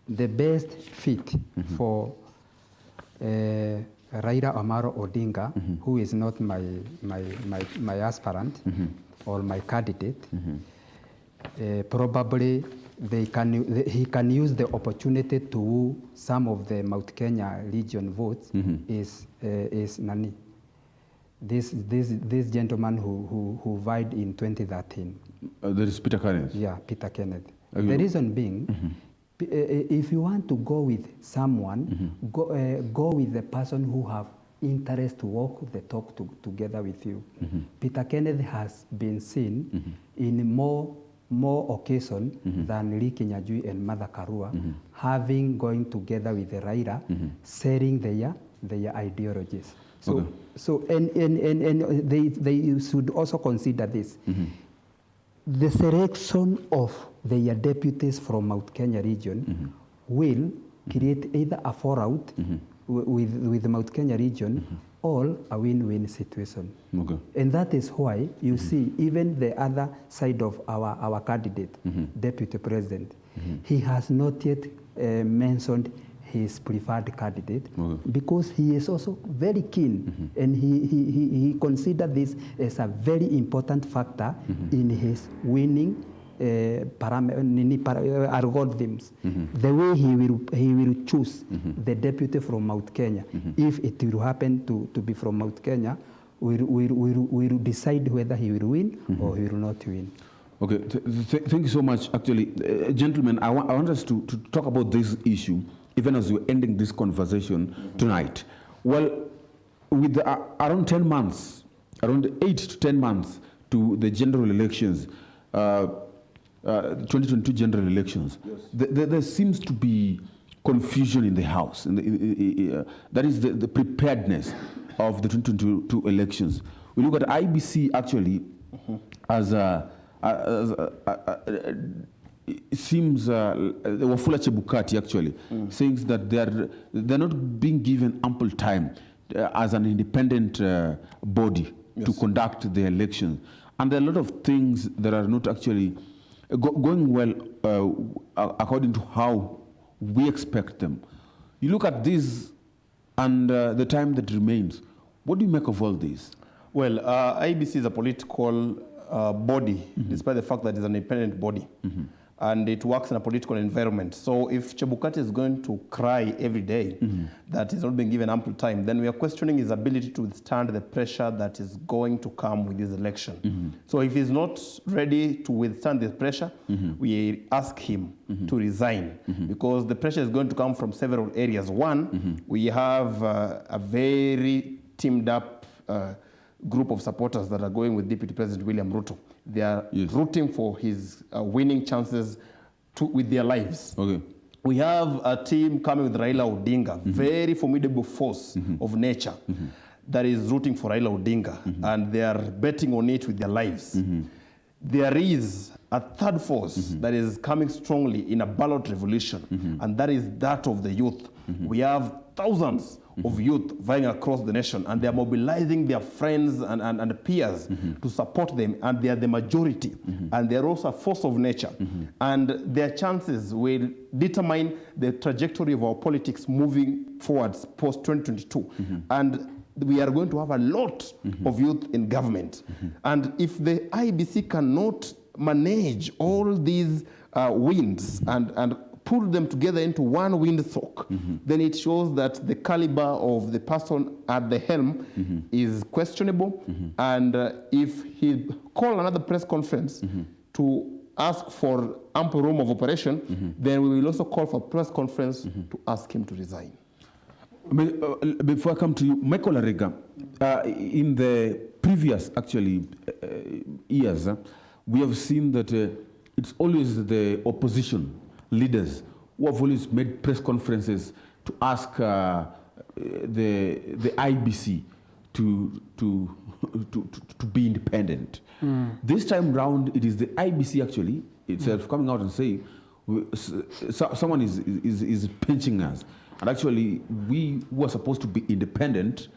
the best fit for Raila Amaro Odinga, who is not my aspirant or my candidate, probably he can use the opportunity to woo some of the Mount Kenya region votes. Is Nani? This gentleman who vied in 2013. There is Peter Kenneth. Yeah, Peter Kenneth. Okay. The reason being, if you want to go with someone, go with the person who have interest to walk the talk together with you. Peter Kenneth has been seen in more occasion than Lee Kinyajui and Martha Karua, having going together with the Raila, sharing their ideologies. So, Okay. so and they should also consider this. The selection of their deputies from Mount Kenya region will create either a fallout with the Mount Kenya region or a win-win situation. Okay. And that is why you see even the other side of our candidate, deputy president, he has not yet mentioned his preferred candidate because he is also very keen and he considers this as a very important factor in his winning algorithms. The way he will choose the deputy from Mount Kenya, if it will happen to be from Mount Kenya, will decide whether he will win or he will not win. Okay, thank you so much. Actually, gentlemen, I want us to talk about this issue, even as we're ending this conversation tonight. Well, with around 10 months, around 8 to 10 months to the general elections, 2022 general elections, there seems to be confusion in the House. That is the preparedness of the 2022 elections. We look at IBC actually as it seems Wafula Chebukati actually saying that they're not being given ample time as an independent body to conduct the elections, and there are a lot of things that are not actually going well according to how we expect them. You look at this and the time that remains. What do you make of all this? Well, IBC is a political body, despite the fact that it's an independent body. And it works in a political environment. So if Chebukati is going to cry every day that he's not been given ample time, then we are questioning his ability to withstand the pressure that is going to come with this election. So if he's not ready to withstand the pressure, we ask him to resign because the pressure is going to come from several areas. One, we have a very teamed up group of supporters that are going with Deputy President William Ruto. They are rooting for his winning chances with their lives. Okay. We have a team coming with Raila Odinga, very formidable force of nature that is rooting for Raila Odinga, and they are betting on it with their lives. There is a third force that is coming strongly in a ballot revolution, and that is that of the youth. We have thousands of youth vying across the nation, and they are mobilizing their friends and peers to support them, and they are the majority, and they are also a force of nature, and their chances will determine the trajectory of our politics moving forwards post-2022. And we are going to have a lot of youth in government. And if the IBC cannot manage all these winds and pull them together into one windsock, then it shows that the caliber of the person at the helm is questionable. And if he call another press conference to ask for ample room of operation, then we will also call for a press conference to ask him to resign. Before I come to you, Michael Arega, in the previous actually years, we have seen that it's always the opposition leaders who have always made press conferences to ask the IBC to be independent. This time round, it is the IBC actually itself coming out and saying, someone is pinching us. And actually, we who are supposed to be independent,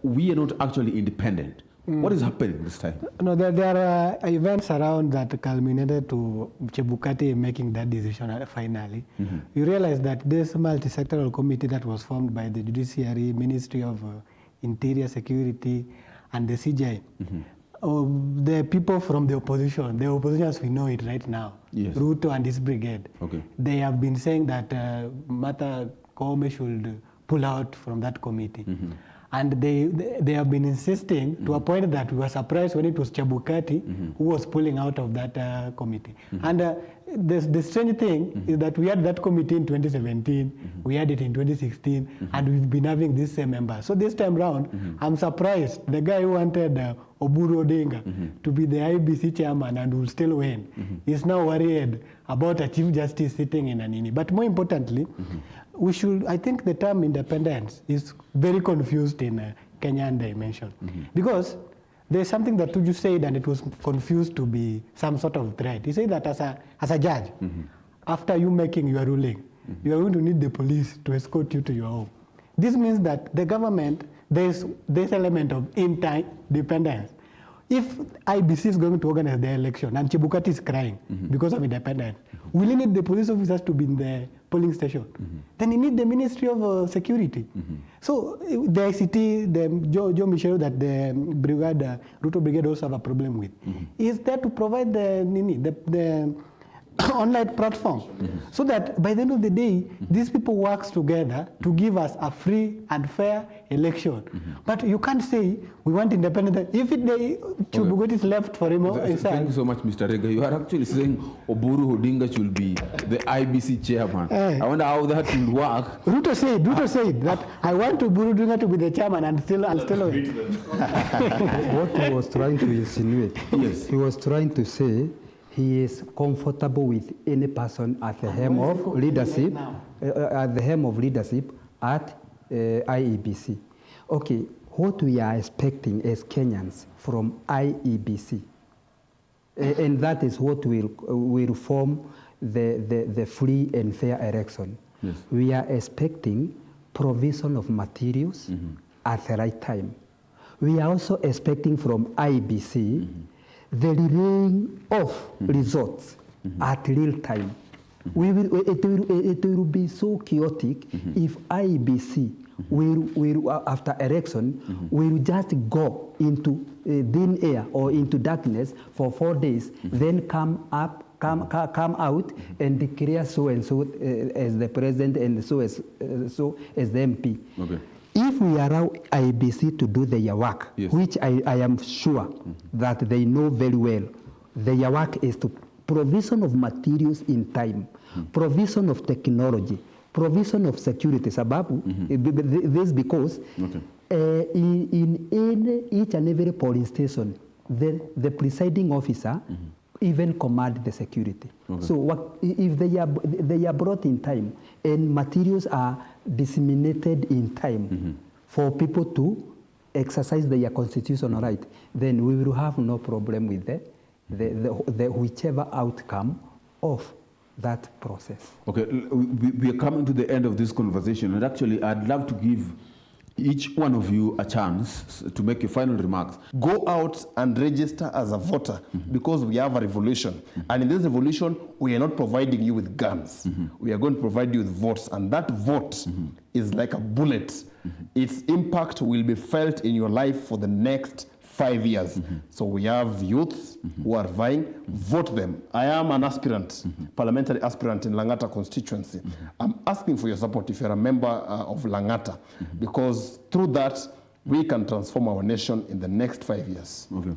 we are not actually independent. What is happening this time? No, there are events around that culminated to Chebukati making that decision finally. You realize that this multi-sectoral committee that was formed by the Judiciary, Ministry of Interior Security, and the CJI, the people from the opposition as we know it right now, yes. Ruto and his brigade, they have been saying that Martha Koome should pull out from that committee. And they have been insisting to a point that we were surprised when it was Chebukati who was pulling out of that committee. And the strange thing is that we had that committee in 2017, we had it in 2016, and we've been having these same members. So this time round, I'm surprised the guy who wanted Oburu Odinga to be the IBC chairman and will still win is now worried about a chief justice sitting in Anini. But more importantly, I think the term independence is very confused in a Kenyan dimension. Because there's something that Tuju said and it was confused to be some sort of threat. He said that as a judge, after you making your ruling, you are going to need the police to escort you to your home. This means that the government, there's this element of interdependence. If IBC is going to organize the election and Chebukati is crying because of independence, will you need the police officers to be in the polling station? Then you need the Ministry of Security. So the ICT, Joe Michel, that the brigade, Ruto Brigade also have a problem with, is there to provide the online platform so that by the end of the day, these people work together to give us a free and fair election. But you can't say we want independence. If Chebukati is left for him inside. Thank you so much, Mr. Rega. You are actually saying Oburu Odinga should be the IBC chairman. I wonder how that will work. Ruto said that I want Oburu Odinga to be the chairman and still What he was trying to insinuate, yes. He was trying to say he is comfortable with any person at the helm of leadership, at IEBC. Okay, what we are expecting as Kenyans from IEBC, and that is what will form the free and fair election. Yes. We are expecting provision of materials at the right time. We are also expecting from IEBC the relaying of results at real time. It will be so chaotic if IEBC will after election will just go into thin air or into darkness for 4 days, then come out and declare so and so as the president and so as the MP. Okay. If we allow IBC to do their work, yes. which I am sure that they know very well, their work is to provision of materials in time, provision of technology, provision of security. Sababu, this because in each and every polling station, the presiding officer even command the security. Okay. So if they are brought in time and materials are disseminated in time for people to exercise their constitutional right, then we will have no problem with the whichever outcome of that process. Okay, we are coming to the end of this conversation, and actually I'd love to give each one of you a chance to make your final remarks. Go out and register as a voter because we have a revolution. And in this revolution, we are not providing you with guns. We are going to provide you with votes. And that vote is like a bullet. Its impact will be felt in your life for the next 5 years. So we have youths who are vying, vote them. I am an aspirant, parliamentary aspirant in Langata constituency. I'm asking for your support if you're a member of Langata, because through that, we can transform our nation in the next 5 years. Okay.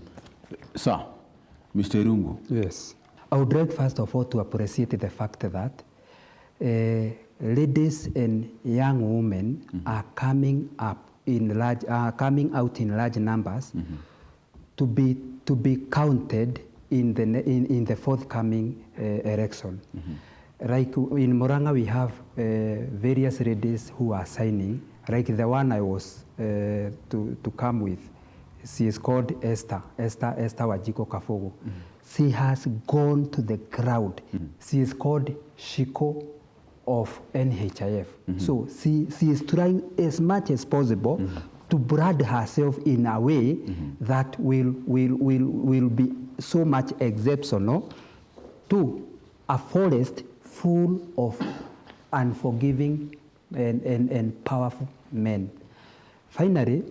Sir, Mr. Irungu. Yes. I would like first of all to appreciate the fact that ladies and young women are coming out in large numbers to be counted in the forthcoming election. Like in Moranga, we have various ladies who are signing. Like the one I was to come with, she is called Esther Wajiko Kafogo. She has gone to the ground. She is called Shiko of NHIF. So she is trying as much as possible to brand herself in a way that will be so much exceptional to a forest full of unforgiving and powerful men. Finally,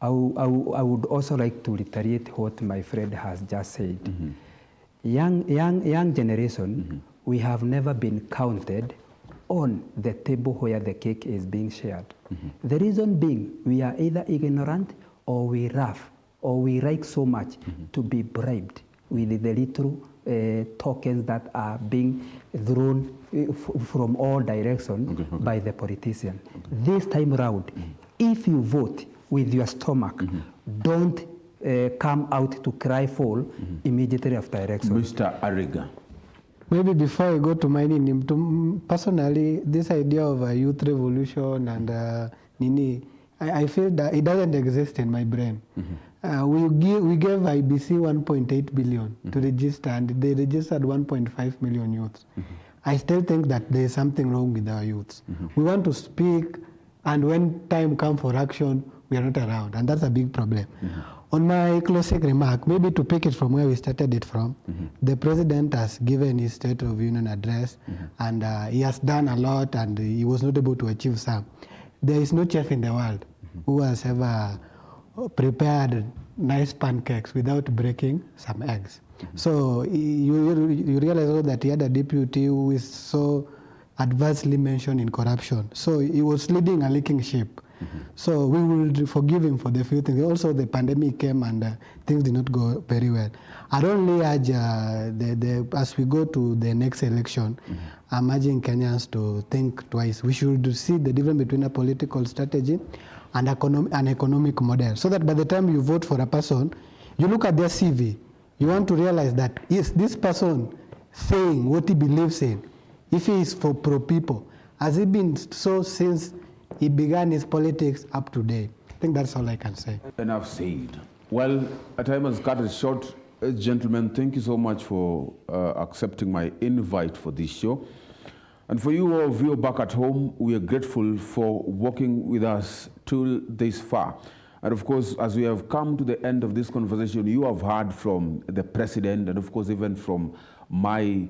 I would also like to reiterate what my friend has just said. Young generation, we have never been counted on the table where the cake is being shared. The reason being, we are either ignorant or we rough or we like so much to be bribed with the little tokens that are being thrown from all directions by the politician. This time round, if you vote with your stomach, don't come out to cry foul immediately after election. Mr. Ariga. Maybe before I go to mining, personally, this idea of a youth revolution and Nini, I feel that it doesn't exist in my brain. We gave IBC 1.8 billion to register, and they registered 1.5 million youths. I still think that there is something wrong with our youths. We want to speak, and when time comes for action, we are not around, and that's a big problem. On my closing remark, maybe to pick it from where we started it from, the president has given his State of Union address, and he has done a lot, and he was not able to achieve some. There is no chef in the world who has ever prepared nice pancakes without breaking some eggs. So you realize that he had a deputy who is so adversely mentioned in corruption. So he was leading a leaking ship. So we will forgive him for the few things. Also, the pandemic came and things did not go very well. I'd only urge, as we go to the next election, I'm urging Kenyans to think twice. We should see the difference between a political strategy and an economic model, so that by the time you vote for a person, you look at their CV, you want to realize that, is this person saying what he believes in? If he is for pro-people, has he been so since he began his politics up to date? I think that's all I can say. Enough said. Well, a time has cut it short. Gentlemen, thank you so much for accepting my invite for this show. And for you all of you back at home, we are grateful for working with us till this far. And of course, as we have come to the end of this conversation, you have heard from the president and of course even from my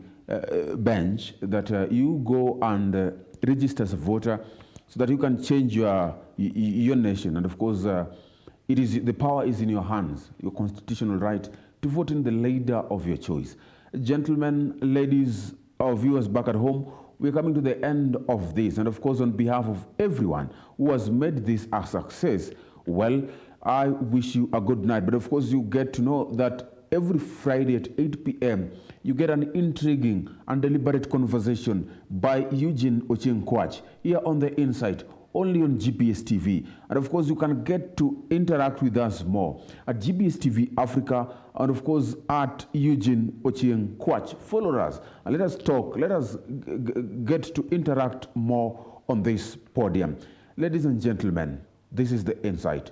bench that you go and register as a voter so that you can change your nation. And of course, the power is in your hands, your constitutional right to vote in the leader of your choice. Gentlemen, ladies, our viewers back at home, we're coming to the end of this. And of course, on behalf of everyone who has made this a success, well, I wish you a good night. But of course, you get to know that every Friday at 8 p.m., you get an intriguing and deliberate conversation by Eugene Ochieng-Kwach here on The Insight, only on GBS TV. And of course, you can get to interact with us more at GBS TV Africa and of course at Eugene Ochieng-Kwach. Follow us and let us talk. Let us get to interact more on this podium. Ladies and gentlemen, this is The Insight.